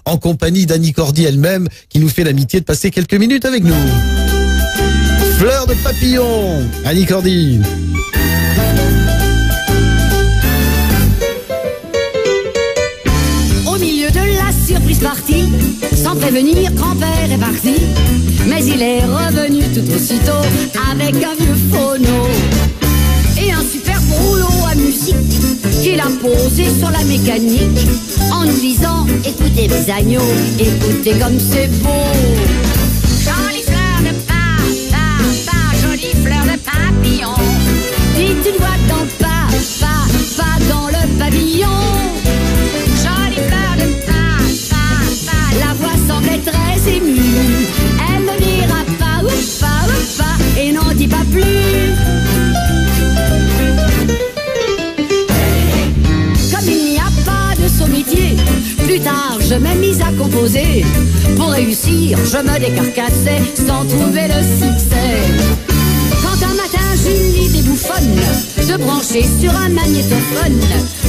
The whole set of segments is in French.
en compagnie d'Annie Cordy elle-même, qui nous fait l'amitié de passer quelques minutes avec nous. Fleur de papillon, Annie Cordy. Au milieu de la surprise partie, sans prévenir, grand-père est parti. Mais il est revenu tout aussitôt avec un vieux phono et un super rouleau à musique qu'il a posé sur la mécanique en nous disant: écoutez mes agneaux, écoutez comme c'est beau. Jolie fleur de jolie fleur de papillon. Dites une voix dans pas dans le pavillon. Jolie fleur de la voix semblait très émue. Elle ne dira pas et n'en dit pas plus. Comme il n'y a pas de saut métier, plus tard je m'ai mise à composer. Pour réussir, je me décarcassais sans trouver le succès. Quand un matin j'eus une idée bouffonne de brancher sur un magnétophone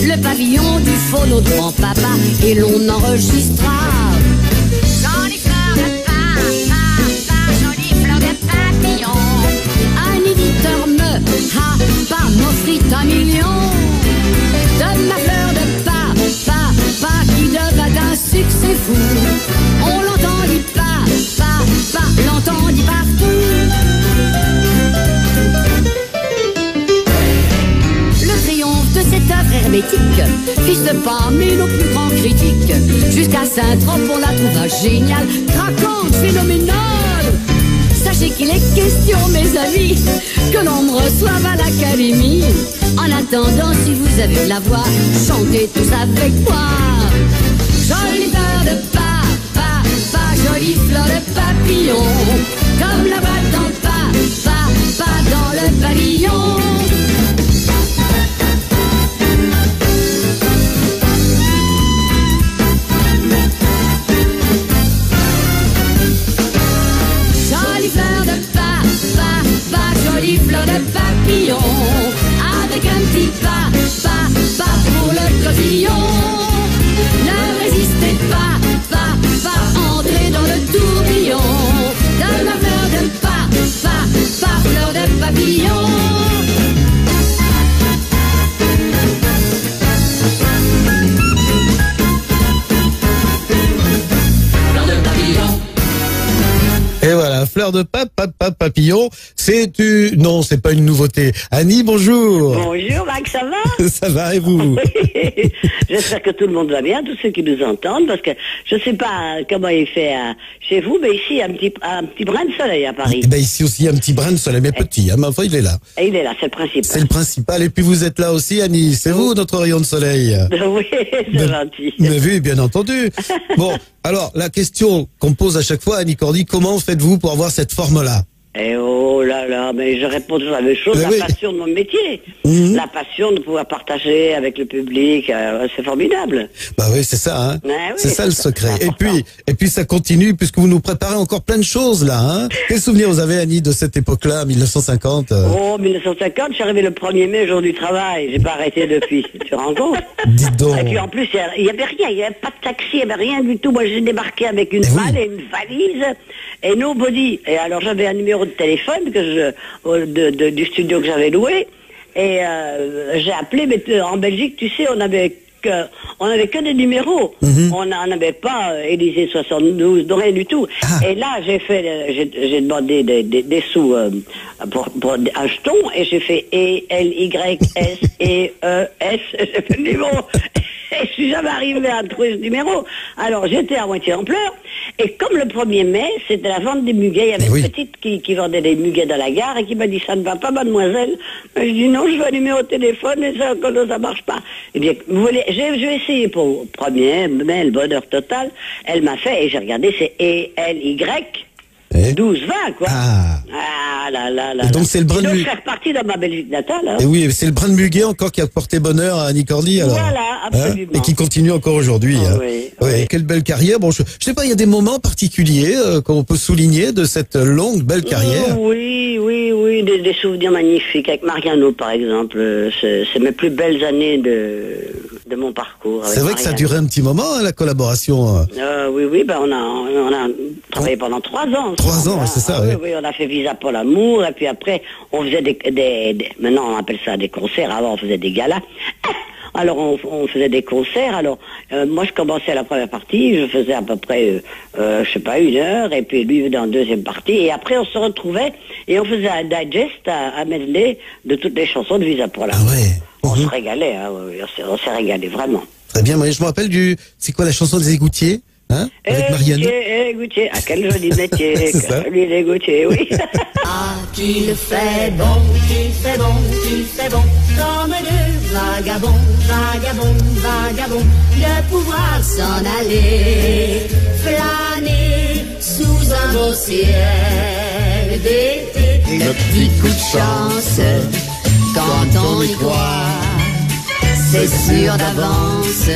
le pavillon du phono de grand-papa et l'on enregistra. Jolie fleur de jolie fleur de papillon. Un éditeur m'offrit 1 million de ma fleur de papa qui devint un succès fou. On l'entendit l'entendit partout. Le triomphe de cette œuvre hermétique fit cependant nos plus grands critiques. Jusqu'à Saint-Trope on la trouva géniale, craquante, phénoménale. Sachez qu'il est question, mes amis, que l'on me reçoive à l'académie. En attendant, si vous avez de la voix, chantez tous avec moi. Jolie fleur de jolie fleur de papillon, comme la voix dans pas dans le pavillon. Jolie fleur de jolie fleur de papillon, avec un petit pas pour le cotillon. Ne résistez pas, entrez dans le tourbillon de ma fleur de fleur de papillon. Fleur de papillon. Et voilà, fleur de papillon, non, c'est pas une nouveauté. Annie, bonjour. Bonjour, Max, ça va? Ça va, et vous? Oui. J'espère que tout le monde va bien, tous ceux qui nous entendent, parce que je sais pas comment il fait chez vous, mais ici, un petit brin de soleil à Paris. Eh ben, ici aussi, un petit brin de soleil, mais petit, hein, mais enfin, il est là. Et il est là, c'est le principal. C'est le principal, et puis vous êtes là aussi, Annie, c'est vous, notre rayon de soleil. Oui, c'est gentil. Mais oui, bien entendu. Bon, alors, la question qu'on pose à chaque fois, Annie Cordy, comment faites-vous pour avoir cette forme-là? Et oh là là, mais je réponds toujours la même chose, mais la oui. passion de mon métier. La passion de pouvoir partager avec le public, c'est formidable. Bah oui, c'est ça, hein. Oui, c'est ça le secret. c'est Et puis ça continue, puisque vous nous préparez encore plein de choses, là, hein. Quels souvenirs vous avez, Annie, de cette époque-là, 1950? Oh, 1950, je suis arrivé le 1er mai, jour du travail. J'ai pas arrêté depuis. Tu te rends compte? Dites donc. Et puis en plus, il y avait rien, il y avait pas de taxi, il y avait rien du tout. Moi, j'ai débarqué avec une balle et une valise et nobody. Et alors, j'avais un numéro de téléphone du studio que j'avais loué. Et j'ai appelé, mais en Belgique, tu sais, on avait que des numéros. On n'en avait pas Élysée 72, rien du tout. Et là, j'ai demandé des sous pour un jeton, et j'ai fait E-L-Y-S-E-E-S, j'ai fait le numéro. Et je suis jamais arrivé à trouver ce numéro. Alors j'étais à moitié en pleurs. Et comme le 1er mai, c'était la vente des muguets, il y avait une petite qui vendait des muguets dans la gare et qui m'a dit: ça ne va pas, mademoiselle. Je dis: non, je veux un numéro de téléphone et ça marche pas. Eh bien, vous voulez, je vais essayer pour 1er mai, le bonheur total. Elle m'a fait, et j'ai regardé, c'est E-L-Y. 12, 20, quoi. Ah. Ah là là là. Et donc c'est le brin donc de je serais reparti dans ma Belgique natale. Hein. Et oui, c'est le brin de muguet encore qui a porté bonheur à Annie Cordy, alors. Voilà, absolument. Et qui continue encore aujourd'hui. Ah, hein. oui, Ouais, oui. quelle belle carrière. Bon, je sais pas, il y a des moments particuliers qu'on peut souligner de cette longue, belle carrière. Oui, des souvenirs magnifiques. Avec Mariano, par exemple, c'est mes plus belles années de mon parcours. C'est vrai que ça a duré un petit moment, hein, la collaboration. Oui, ben on a travaillé pendant 3 ans. 3 ans, c'est ça, oui. oui. Oui, on a fait Visa pour l'amour, et puis après, on faisait maintenant on appelle ça des concerts, avant on faisait des galas. Alors on faisait des concerts, alors moi je commençais la première partie, je faisais à peu près, je sais pas, 1 heure, et puis lui dans la deuxième partie, et après on se retrouvait, et on faisait un digest à medley de toutes les chansons de Visa pour l'amour. Ah ouais. On se régalait, hein, on s'est régalé, vraiment. Très bien, moi je me rappelle c'est quoi la chanson des Égoutiers, hein, avec Mariano. Goutier, ah quel joli métier, C'est ça. celui des Goutiers, oui. Ah, qu'il fait bon, qu'il fait bon, qu'il fait bon, comme deux vagabonds, de pouvoir s'en aller, flâner sous un beau ciel d'été. Le petit coup de chance, quand on y croit, c'est sûr d'avance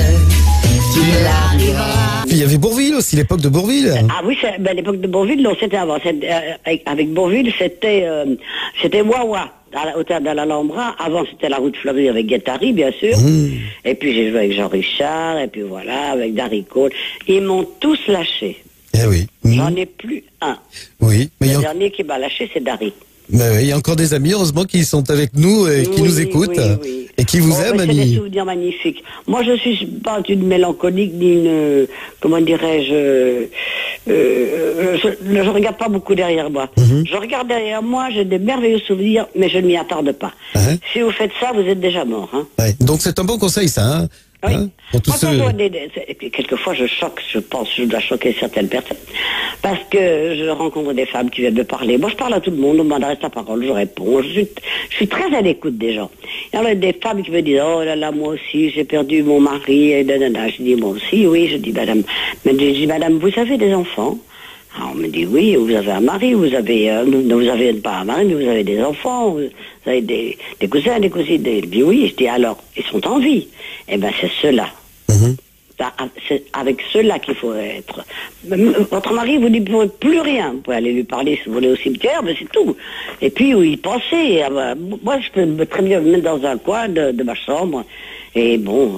qu'il arrivera. Puis il y avait Bourvil aussi, l'époque de Bourvil. Ah oui, l'époque de Bourvil, non, c'était avant. Avec Bourvil, c'était Wawa, au théâtre de l'Alhambra. Avant, c'était la route Fleury avec Guettari, bien sûr. Et puis j'ai joué avec Jean Richard, et puis voilà, avec Darry Cole. Ils m'ont tous lâché. Eh oui. J'en ai plus un. Oui, mais Le dernier qui m'a lâché, c'est Darry. il y a encore des amis, heureusement, qui sont avec nous et qui nous écoutent. Oui. Et qui vous aiment, C'est des Annie. souvenirs magnifiques. Moi, je suis pas une mélancolique, ni une, comment dirais-je, je regarde pas beaucoup derrière moi. Je regarde derrière moi, j'ai des merveilleux souvenirs, mais je ne m'y attarde pas. Si vous faites ça, vous êtes déjà mort. Hein. Ouais. Donc c'est un bon conseil, ça. Hein. Oui. Hein, pour tous Moi, ceux... quelquefois, je choque, je pense, je dois choquer certaines personnes. Parce que je rencontre des femmes qui viennent me parler. Moi, je parle à tout le monde, on m'adresse la parole, je réponds. Je suis très à l'écoute des gens. Et alors, il y a des femmes qui me disent, oh là là, moi aussi, j'ai perdu mon mari, et nanana. Je dis, moi aussi, oui. Je dis, madame, vous avez des enfants? Alors, on me dit, oui, vous avez un mari, vous avez pas un mari, mais vous avez des enfants, vous avez des cousins, des cousines. Je dis, oui, je dis, alors, ils sont en vie. Eh ben, c'est ceux-là. C'est avec ceux-là qu'il faut être. Votre mari, vous ne pouvez plus rien. Vous pouvez aller lui parler si vous voulez au cimetière, mais c'est tout. Et puis, où y penser. Moi, je peux très bien me mettre dans un coin de ma chambre. Et bon,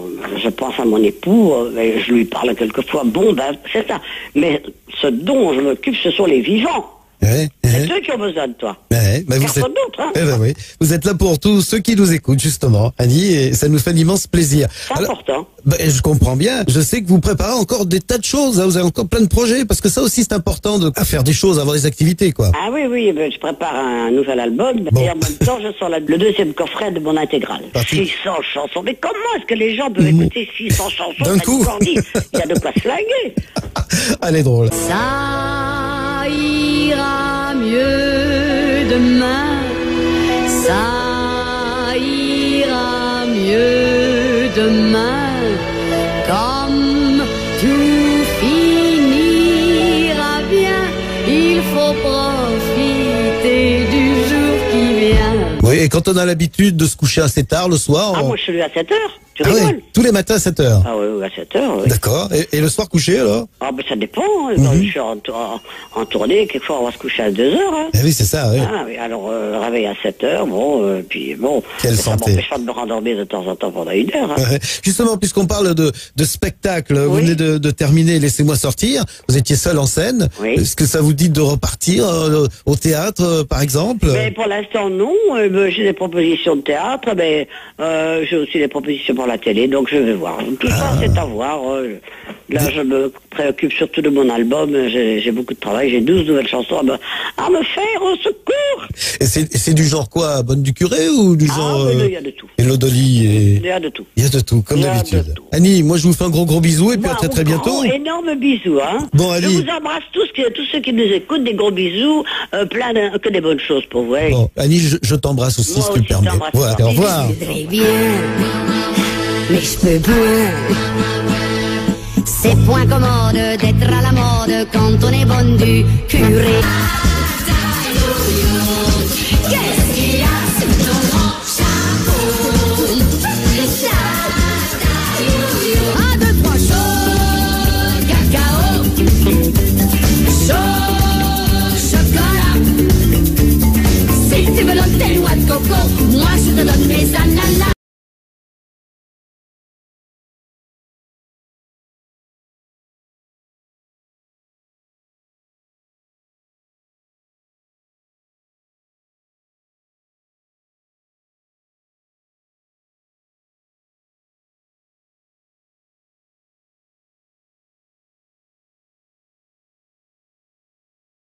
je pense à mon époux, je lui parle quelquefois. Bon, ben, c'est ça. Mais ce dont je m'occupe, ce sont les vivants. C'est eux qui ont besoin de toi. Personne d'autre. Hein. Oui. Vous êtes là pour tous ceux qui nous écoutent, justement, Annie, et ça nous fait un immense plaisir. C'est important. Je comprends bien. Je sais que vous préparez encore des tas de choses. Hein. Vous avez encore plein de projets, parce que ça aussi, c'est important à faire des choses, avoir des activités, quoi. Ah oui, je prépare un nouvel album. Bon. Et en même temps, je sors le deuxième coffret de mon intégrale. Parti. 600 chansons. Mais comment est-ce que les gens peuvent écouter 600 chansons D'un coup. Il y a de quoi se flinguer. Elle est drôle. Ça ira mieux demain, ça ira mieux demain, comme tout finira bien, il faut profiter du jour qui vient. Oui, et quand on a l'habitude de se coucher assez tard le soir... Ah, moi, je suis levé à 7 heures. Tu Ah rigoles? ouais, tous les matins à 7h. Ah oui, à 7 heures, oui. D'accord. Et le soir couché, alors? Ah, ben ça dépend. Hein. Je suis en tournée, quelquefois on va se coucher à 2 heures. Hein. Eh oui, c'est ça, oui. Ah oui, alors réveil à 7 heures, bon, puis bon, Quelle ça santé. m'empêche pas de me rendormir de temps en temps pendant 1 heure. Hein. Ouais. Justement, puisqu'on parle de spectacle, vous Oui. venez de terminer Laissez-moi sortir, vous étiez seul en scène. Oui. Est-ce que ça vous dit de repartir au théâtre, par exemple? Mais pour l'instant, non. J'ai des propositions de théâtre, mais j'ai aussi des propositions pour la télé, donc je vais voir. Tout ça, c'est à voir. Là, je me préoccupe surtout de mon album. J'ai beaucoup de travail. J'ai 12 nouvelles chansons à me faire au secours. Et c'est du genre quoi? Bonne du curé ou du genre... mais il y a de tout. Et l'Odoli et... Il y a de tout. Il y a de tout, comme Il y a d'habitude. de tout. Annie, moi je vous fais un gros bisou et puis à Bon, très très bientôt. gros, énorme bisous, hein. Bon, je allez. vous embrasse tous ceux qui nous écoutent, des gros bisous, que des bonnes choses pour vous. Hein. Bon, Annie, je t'embrasse aussi, Moi si tu le aussi, je permets. t'embrasse Voilà, fort. au revoir. Je voudrais bien, mais je peux point. C'est point commode d'être à la mode quand on est bonne du curé. Qu'est-ce qu'il y a sous ton grand chapeau? Un, deux, trois, chaud cacao, chaud chocolat. Si tu me donnes tes noix de coco, moi je te donne mes amis.